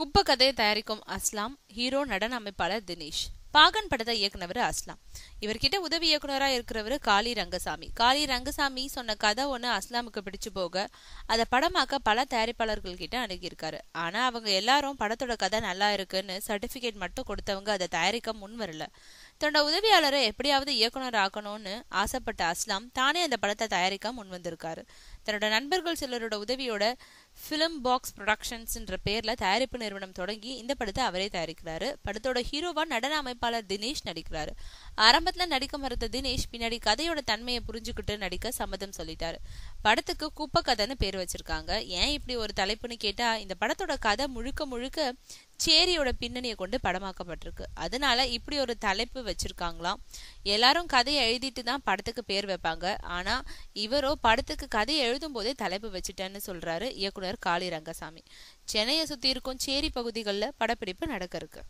குப்பை கதையை தயாரிக்கும் அஸ்லாம், ஹீரோ நடன அமைப்பாளர் தினேஷ். பாகன் படத்தை இயக்குனவர் அஸ்லாம். இவர்கிட்ட உதவி இயக்குனரா இருக்கிறவரு காளி ரங்கசாமி. காளி ரங்கசாமி சொன்ன கதை ஒண்ணு அஸ்லாமுக்கு பிடிச்சு போக அதை படமாக்க பல தயாரிப்பாளர்கள் கிட்ட அணுகியிருக்காரு. ஆனா அவங்க எல்லாரும் படத்தோட கதை நல்லா இருக்குன்னு சர்டிபிகேட் மட்டும் கொடுத்தவங்க அதை தயாரிக்க முன் வரல. தன்னோட உதவியாளரை எப்படியாவது இயக்குனர் ஆக்கணும்னு ஆசைப்பட்ட அஸ்லாம் தானே அந்த படத்தை தயாரிக்க முன் வந்திருக்காரு. தன்னோட நண்பர்கள் சிலரோட உதவியோட பிலிம் பாக்ஸ் ப்ரொடக்ஷன்ஸ்ன்ற பேர்ல தயாரிப்பு நிறுவனம் தொடங்கி இந்த படத்தை அவரே தயாரிக்கிறாரு. படத்தோட ஹீரோவா நடன அமைப்பாளர் தினேஷ் நடிக்கிறாரு. ஆரம்பத்துல நடிக்க மறுத்த தினேஷ் பின்னாடி கதையோட தன்மையை புரிஞ்சுக்கிட்டு நடிக்க சம்மதம் சொல்லிட்டாரு. படத்துக்கு குப்பை கதைன்னு பேர் வச்சிருக்காங்க. ஏன் இப்படி ஒரு தலைப்புன்னு கேட்டா, இந்த படத்தோட கதை முழுக்க முழுக்க சேரியோட பின்னணியை கொண்டு படமாக்கப்பட்டிருக்கு. அதனால இப்படி ஒரு தலைப்பு வச்சிருக்காங்களாம். எல்லாரும் கதையை எழுதிட்டு தான் படத்துக்கு பேர் வைப்பாங்க. ஆனா இவரோ படத்துக்கு கதையை எழுதும் போதே தலைப்பு வச்சுட்டேன்னு சொல்றாரு இயக்குனர் காளி ரங்கசாமி. சென்னையை சுத்தி இருக்கும் சேரி பகுதிகளில் படப்பிடிப்பு நடக்க இருக்கு.